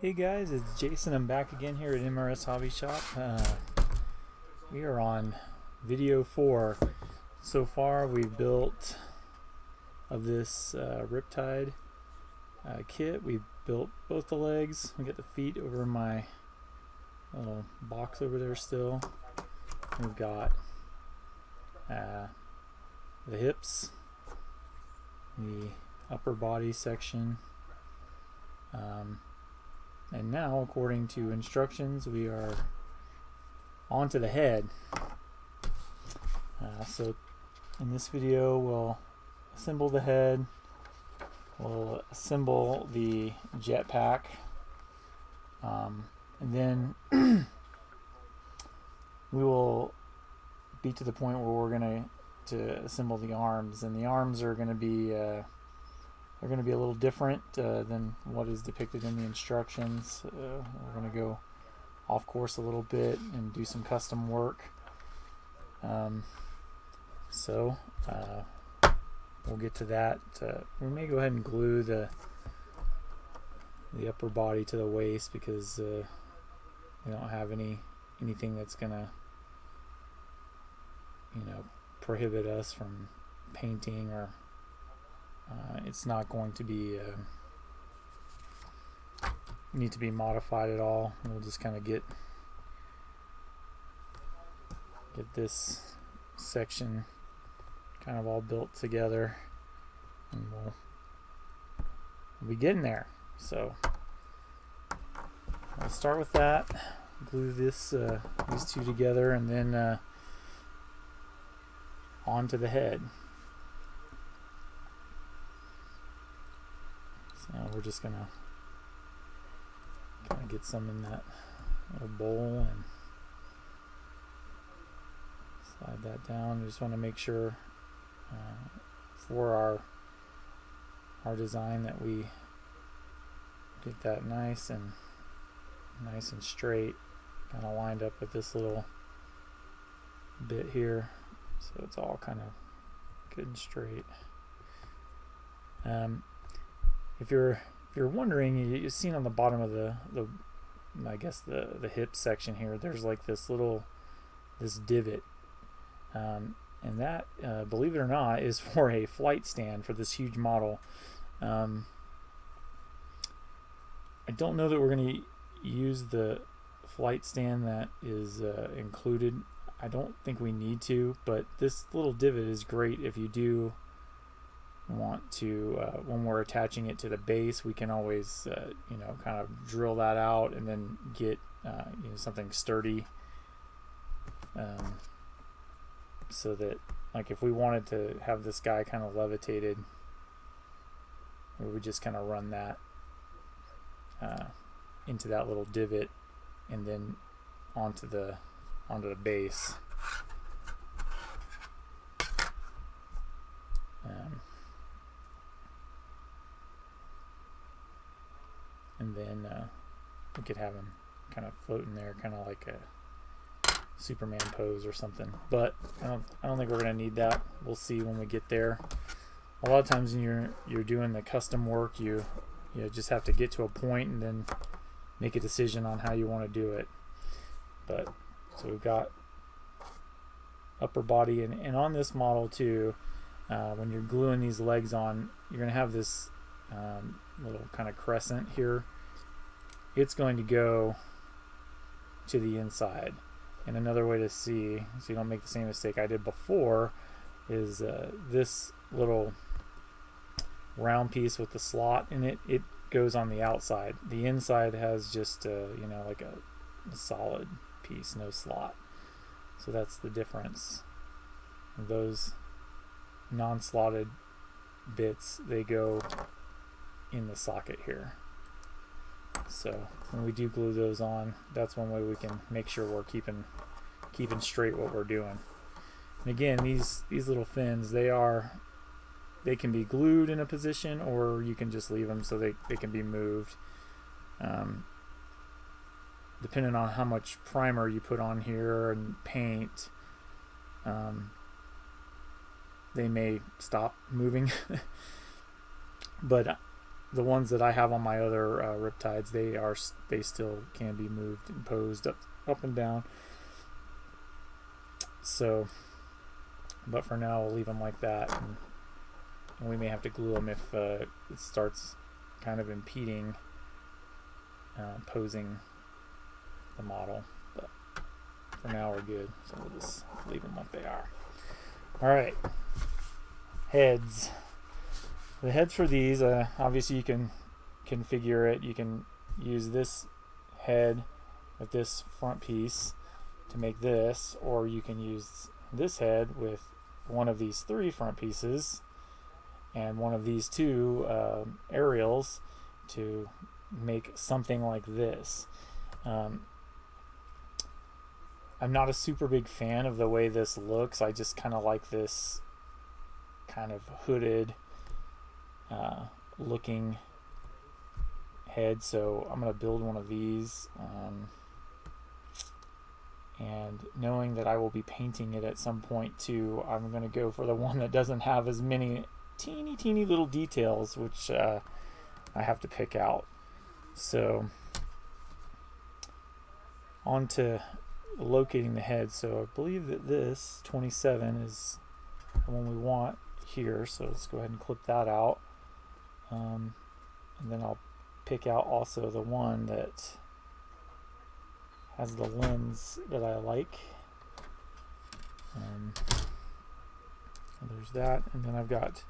Hey guys, it's Jason. I'm back again here at MRS Hobby Shop. We are on video 4. So far we've built of this Riptide kit. We've built both the legs. We got the feet over in my little box over there still. We've got the hips, the upper body section, and now, according to instructions, we are onto the head. So in this video we'll assemble the head, we'll assemble the jetpack, and then we will be to the point where we're going to assemble the arms, and the arms are going to be they're going to be a little different than what is depicted in the instructions. We're going to go off course a little bit and do some custom work. So we'll get to that. We may go ahead and glue the upper body to the waist because we don't have anything that's going to prohibit us from painting, or it's not going to be need to be modified at all. We'll just kind of get this section kind of all built together, and we'll be getting there. So I'll start with that, glue these two together, and then onto the head. So we're just gonna kind of get some in that little bowl and slide that down. We just want to make sure for our design that we get that nice and straight, kind of lined up with this little bit here, so it's all kind of good and straight. If you're wondering, you've seen on the bottom of the I guess the hip section here, there's like this divot, and that believe it or not is for a flight stand for this huge model. I don't know that we're going to use the flight stand that is included. I don't think we need to, but this little divot is great if you do want to, when we're attaching it to the base, we can always kind of drill that out and then get something sturdy, so that, like, if we wanted to have this guy kind of levitated, we would just kind of run that into that little divot and then onto the base. And then we could have him kind of floating there, kind of like a Superman pose or something. But I don't think we're going to need that. We'll see when we get there. A lot of times when you're doing the custom work, you just have to get to a point and then make a decision on how you want to do it. But so we've got upper body, and on this model too, when you're gluing these legs on, you're going to have this little kind of crescent here. It's going to go to the inside, and another way to see, so you don't make the same mistake I did before, is this little round piece with the slot in it. It goes on the outside. The inside has just like a solid piece, no slot. So that's the difference. Those non-slotted bits, they go in the socket here. So when we do glue those on, that's one way we can make sure we're keeping straight what we're doing. And again, these little fins, they can be glued in a position, or you can just leave them so they can be moved. Depending on how much primer you put on here and paint, they may stop moving. But the ones that I have on my other Riptides, they still can be moved and posed up and down. So, but for now we'll leave them like that, and we may have to glue them if it starts kind of impeding posing the model. But for now we're good, so we'll just leave them like they are. All right, heads. The heads for these, obviously you can configure it. You can use this head with this front piece to make this, or you can use this head with one of these 3 front pieces and one of these 2 aerials to make something like this. I'm not a super big fan of the way this looks. I just kind of like this kind of hooded looking head, so I'm going to build one of these, and knowing that I will be painting it at some point too, I'm going to go for the one that doesn't have as many teeny little details, which I have to pick out. So on to locating the head. So I believe that this 27 is the one we want here, so let's go ahead and clip that out. And then I'll pick out also the one that has the lens that I like. There's that, and then I've got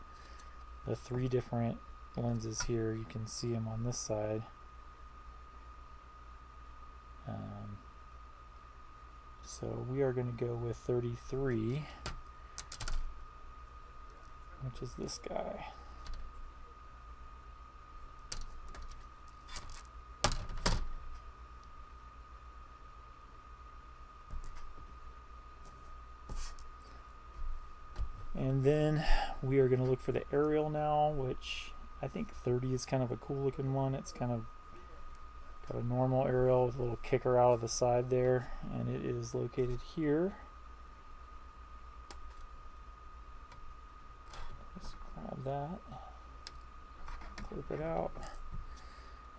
the 3 different lenses here. You can see them on this side. So we are going to go with 33, which is this guy. And then we are going to look for the aerial now, which I think 30 is kind of a cool looking one. It's kind of got a normal aerial with a little kicker out of the side there, and it is located here. Just grab that, clip it out.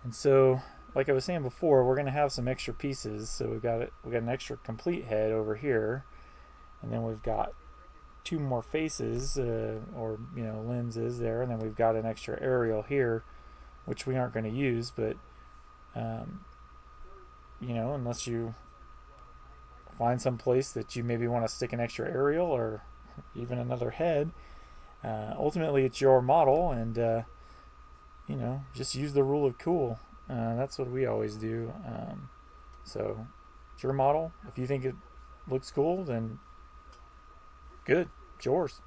And so, like I was saying before, we're going to have some extra pieces. So we got an extra complete head over here, and then we've got 2 more faces or lenses there, and then we've got an extra aerial here, which we aren't going to use, but unless you find some place that you maybe want to stick an extra aerial or even another head, ultimately it's your model, and just use the rule of cool. That's what we always do. So it's your model. If you think it looks cool, then good, it's yours.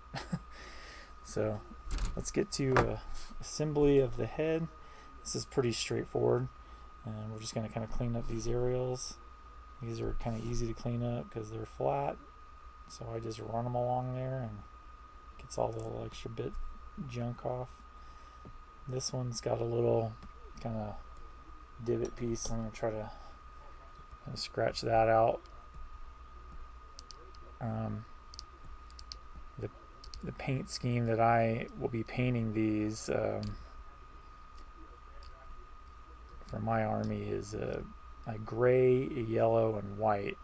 So let's get to assembly of the head. This is pretty straightforward, and we're just going to kind of clean up these aerials. These are kind of easy to clean up because they're flat, so I just run them along there and gets all the little extra bit junk off. This one's got a little kind of divot piece. I'm going to try to kind of scratch that out. The paint scheme that I will be painting these for my army is a gray, a yellow, and white.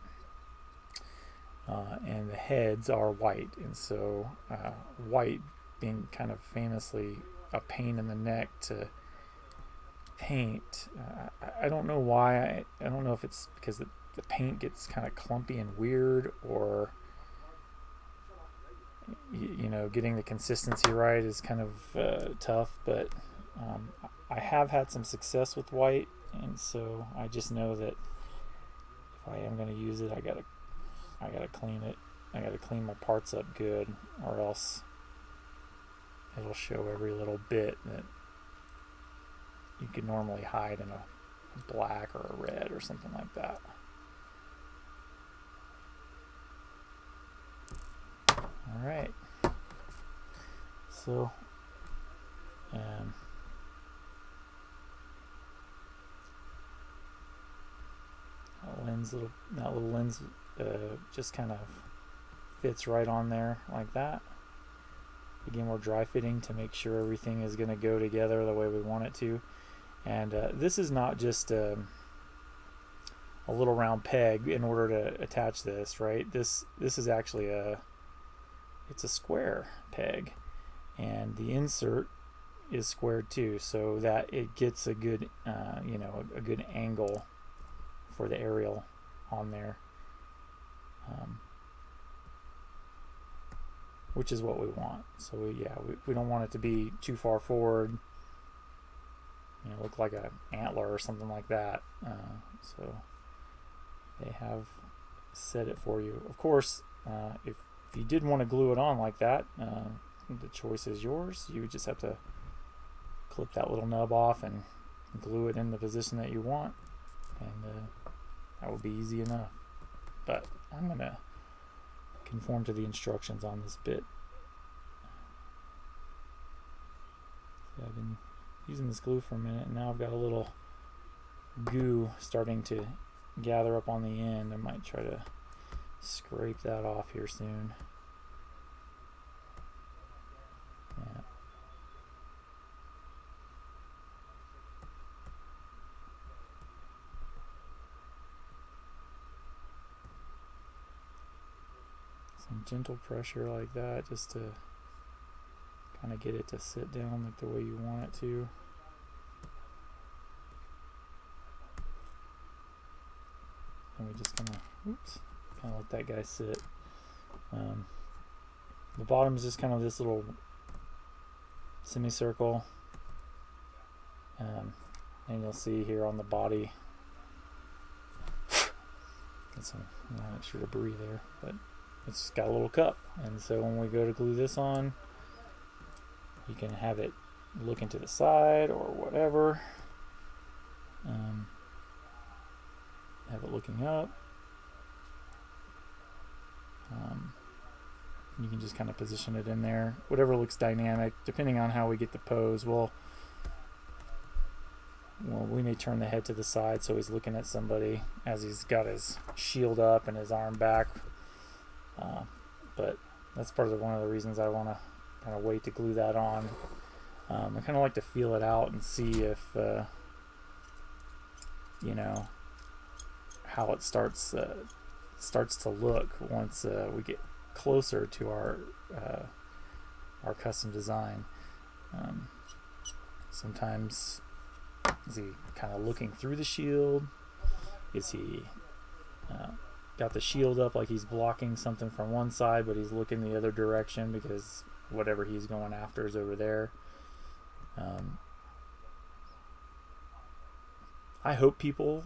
And the heads are white, and so white being kind of famously a pain in the neck to paint. I don't know why. I don't know if it's because the paint gets kind of clumpy and weird, or getting the consistency right is kind of tough, but I have had some success with white, and so I just know that if I am going to use it, I gotta clean it. I gotta clean my parts up good, or else it'll show every little bit that you could normally hide in a black or a red or something like that. All right. So, that little lens just kind of fits right on there like that. Again, we're dry fitting to make sure everything is going to go together the way we want it to. And this is not just a little round peg in order to attach this, right? This is actually it's a square peg, and the insert is squared too, so that it gets a good a good angle for the aerial on there, which is what we want. So we don't want it to be too far forward, look like an antler or something like that. So they have set it for you. Of course, if you did want to glue it on like that, the choice is yours. You just have to clip that little nub off and glue it in the position that you want, and that would be easy enough. But I'm going to conform to the instructions on this bit. So I've been using this glue for a minute, and now I've got a little goo starting to gather up on the end. I might try to scrape that off here soon. Yeah. Some gentle pressure like that, just to kind of get it to sit down like the way you want it to. And we just kind of let that guy sit. The bottom is just kind of this little semicircle, and you'll see here on the body, get some extra debris there, but it's got a little cup, and so when we go to glue this on, you can have it looking to the side or whatever. Have it looking up. You can just kind of position it in there, whatever looks dynamic, depending on how we get the pose. Well, we may turn the head to the side so he's looking at somebody as he's got his shield up and his arm back. But that's part of one of the reasons I want to kind of wait to glue that on. I kind of like to feel it out and see if how it starts to look once we get closer to our custom design. Sometimes is he kind of looking through the shield? Is he got the shield up like he's blocking something from one side, but he's looking the other direction because whatever he's going after is over there? I hope people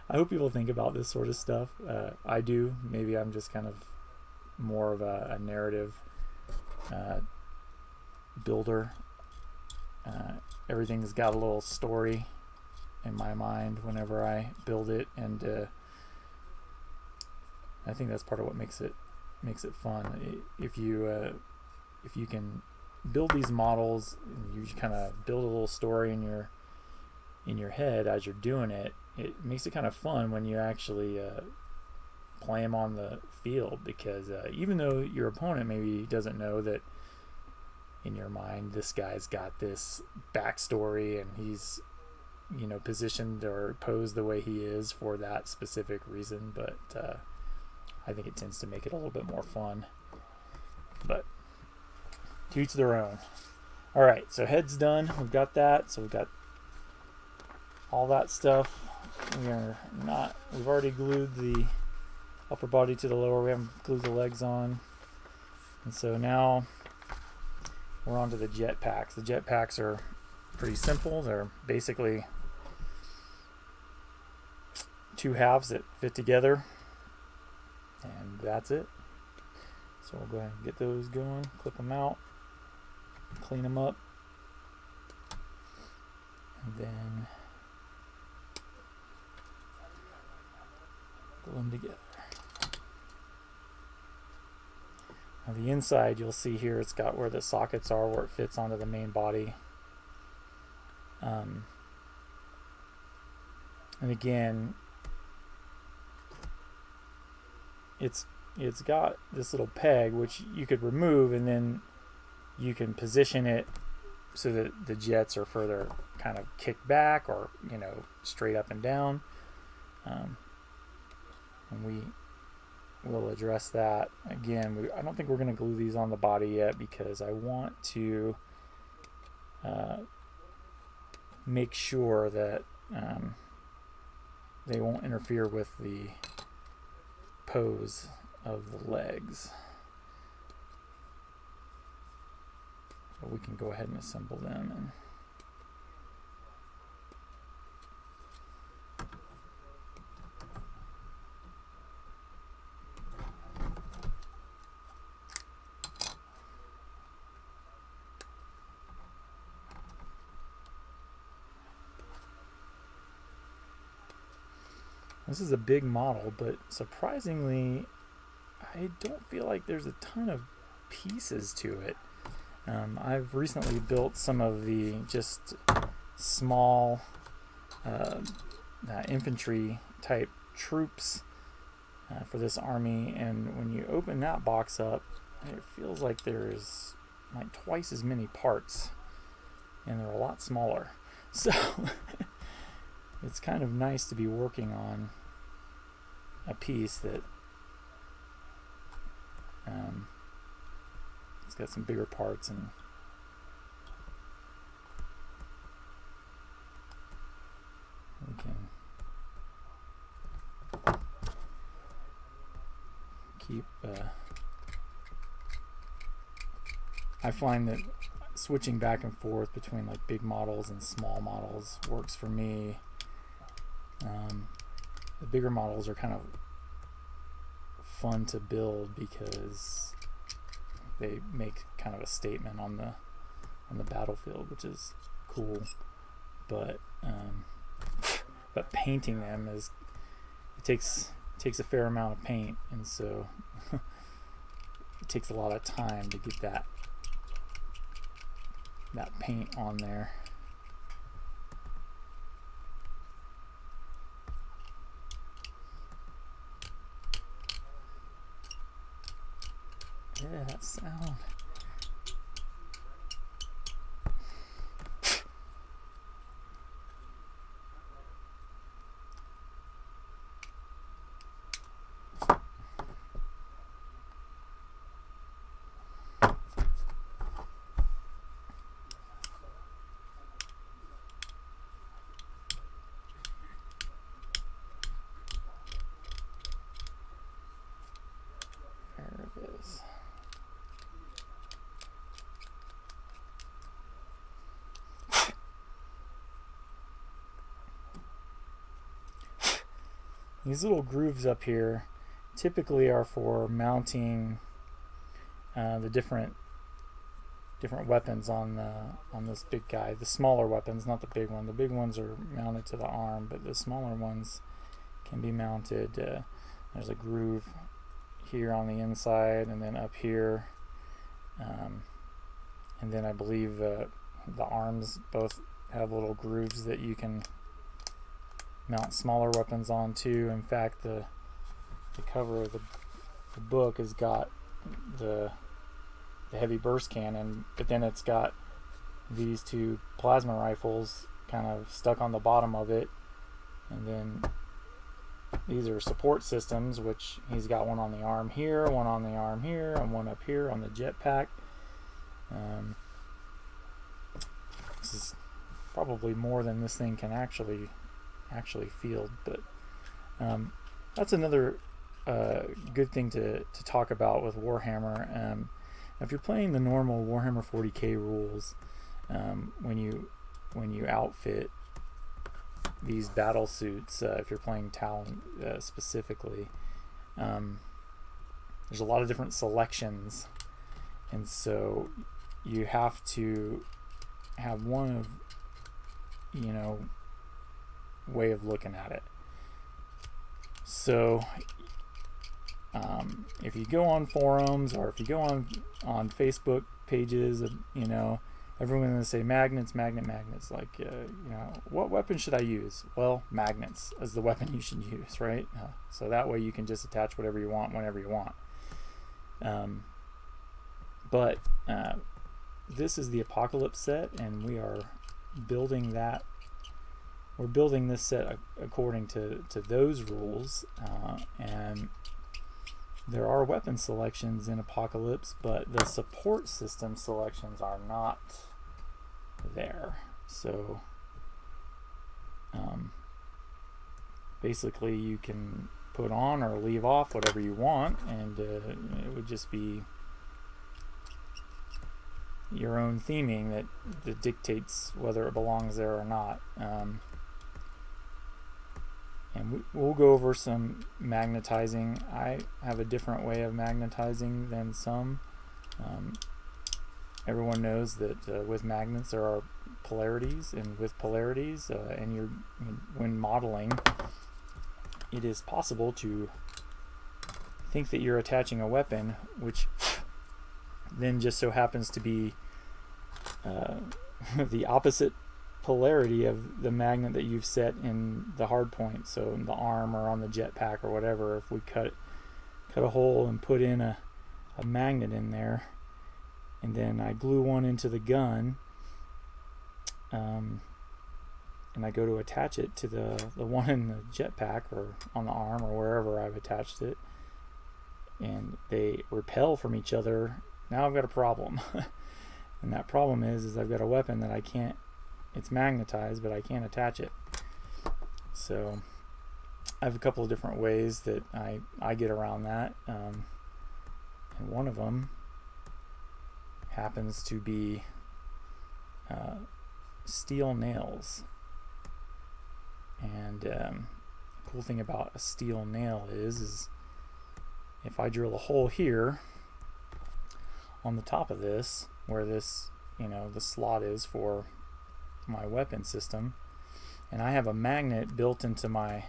I hope people think about this sort of stuff. I do. Maybe I'm just kind of more of a narrative builder. Everything's got a little story in my mind whenever I build it, and I think that's part of what makes it fun. If you can build these models, and you kind of build a little story in your head as you're doing it, it makes it kind of fun when you actually play them on the field, because even though your opponent maybe doesn't know that in your mind this guy's got this backstory and he's positioned or posed the way he is for that specific reason, but I think it tends to make it a little bit more fun. But to each their own. Alright, so head's done. We've got that. So we've got all that stuff. We've already glued the upper body to the lower. We haven't glued the legs on. And so now we're on to the jetpacks. The jetpacks are pretty simple. They're basically two halves that fit together, and that's it. So we'll go ahead and get those going, clip them out, clean them up, and then glue them together. Now the inside, you'll see here, it's got where the sockets are, where it fits onto the main body. And again, it's it's got this little peg which you could remove, and then you can position it so that the jets are further kind of kicked back, or straight up and down. And we will address that again. I don't think we're going to glue these on the body yet, because I want to make sure that they won't interfere with the pose of the legs. But we can go ahead and assemble them. And this is a big model, but surprisingly, I don't feel like there's a ton of pieces to it. I've recently built some of the just small infantry type troops for this army, and when you open that box up, it feels like there's like twice as many parts, and they're a lot smaller. So it's kind of nice to be working on a piece that it's got some bigger parts, and we can keep I find that switching back and forth between like big models and small models works for me. The bigger models are kind of fun to build because they make kind of a statement on the battlefield, which is cool. But painting them it takes a fair amount of paint, and so it takes a lot of time to get that paint on there. Yeah, that sound. There it is. These little grooves up here typically are for mounting the different weapons on this big guy. The smaller weapons, not the big one. The big ones are mounted to the arm, but the smaller ones can be mounted. There's a groove here on the inside, and then up here, and then I believe the arms both have little grooves that you can mount smaller weapons on too. In fact, the cover of the book has got the heavy burst cannon, but then it's got these two plasma rifles kind of stuck on the bottom of it, and then these are support systems, which he's got one on the arm here, one on the arm here, and one up here on the jetpack. This is probably more than this thing can actually field, but that's another good thing to talk about with Warhammer. If you're playing the normal Warhammer 40K rules, when you outfit these battle suits, if you're playing T'au specifically, there's a lot of different selections, and so you have to have one of way of looking at it. So if you go on forums, or if you go on Facebook pages, everyone's going to say magnets. Like, what weapon should I use? Well, magnets is the weapon you should use, right? So that way you can just attach whatever you want whenever you want. But this is the Apocalypse set, and we are building that. We're building this set according to those rules, and there are weapon selections in Apocalypse, but the support system selections are not there. So basically you can put on or leave off whatever you want, and it would just be your own theming that dictates whether it belongs there or not. And we'll go over some magnetizing. I have a different way of magnetizing than some. Everyone knows that with magnets there are polarities, and with polarities, when modeling, it is possible to think that you're attaching a weapon, which then just so happens to be the opposite polarity of the magnet that you've set in the hard point. So in the arm or on the jetpack or whatever, if we cut a hole and put in a magnet in there, and then I glue one into the gun, and I go to attach it to the one in the jetpack or on the arm or wherever I've attached it, and they repel from each other, now I've got a problem. And that problem is I've got a weapon that I can't, it's magnetized, but I can't attach it. So I have a couple of different ways that I get around that, and one of them happens to be steel nails. And the cool thing about a steel nail is if I drill a hole here on the top of this, where this, the slot is for my weapon system, and I have a magnet built into my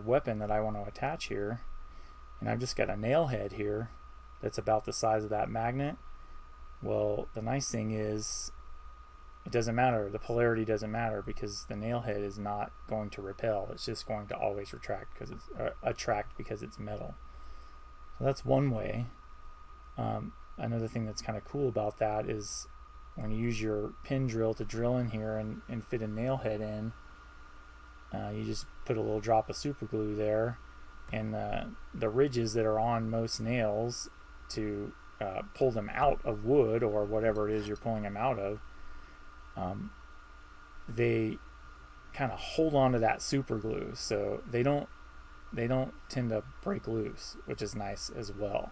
weapon that I want to attach here, and I've just got a nail head here that's about the size of that magnet. Well, the nice thing is it doesn't matter, the polarity doesn't matter, because the nail head is not going to repel, it's just going to always attract because it's metal. So that's one way. Another thing that's kind of cool about that is when you use your pin drill to drill in here and fit a nail head in, you just put a little drop of super glue there, and the ridges that are on most nails to pull them out of wood or whatever it is you're pulling them out of, they kind of hold on to that super glue, so they don't tend to break loose, which is nice as well.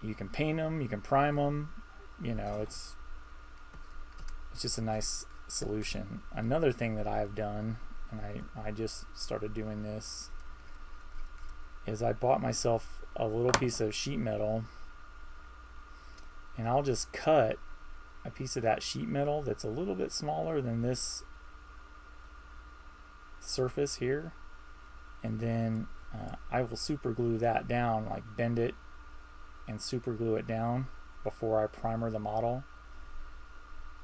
You can paint them, you can prime them, it's just a nice solution. Another thing that I've done, and I just started doing this, is I bought myself a little piece of sheet metal, and I'll just cut a piece of that sheet metal that's a little bit smaller than this surface here, and then I will super glue that down, like bend it and super glue it down before I primer the model,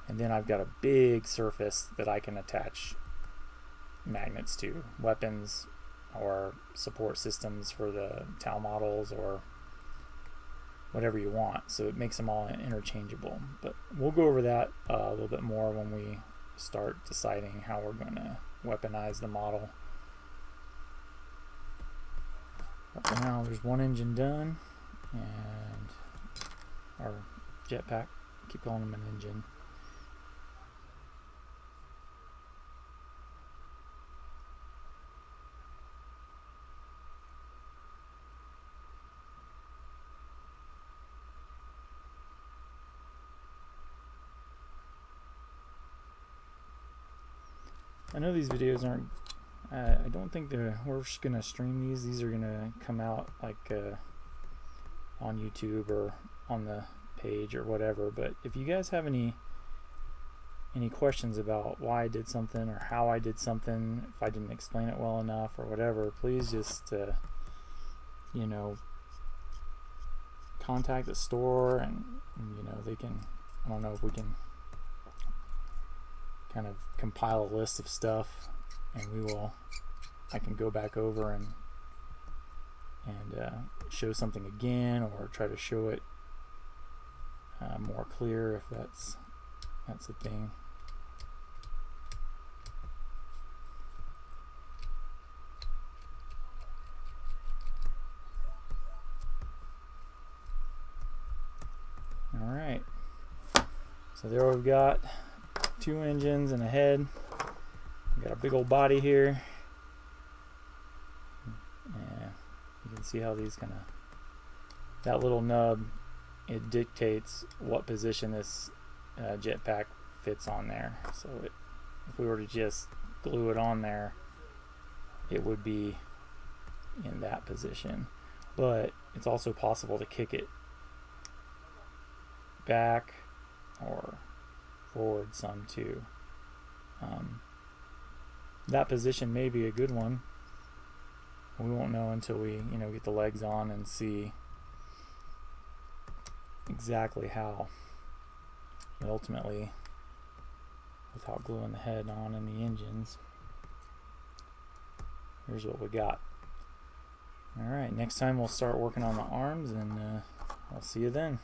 and then I've got a big surface that I can attach magnets to, weapons or support systems for the T'au models or whatever you want, so it makes them all interchangeable. But we'll go over that a little bit more when we start deciding how we're going to weaponize the model. But for now, there's one engine done, and our jetpack, keep calling them an engine. I know these videos aren't, I don't think we're just going to stream these. These are going to come out like on YouTube or on the page or whatever. But if you guys have any questions about why I did something or how I did something, if I didn't explain it well enough or whatever, please just contact the store, and they can, I don't know if we can kind of compile a list of stuff, and I can go back over and and show something again, or try to show it more clear if that's a thing. All right, so there we've got 2 engines and a head. We got a big old body here. Yeah, you can see how these kind of, that little nub, it dictates what position this jetpack fits on there. So if we were to just glue it on there, it would be in that position. But it's also possible to kick it back or forward some too. That position may be a good one. We won't know until we get the legs on and see exactly how. But ultimately, without gluing the head on and the engines, here's what we got. Alright, next time we'll start working on the arms, and I'll see you then.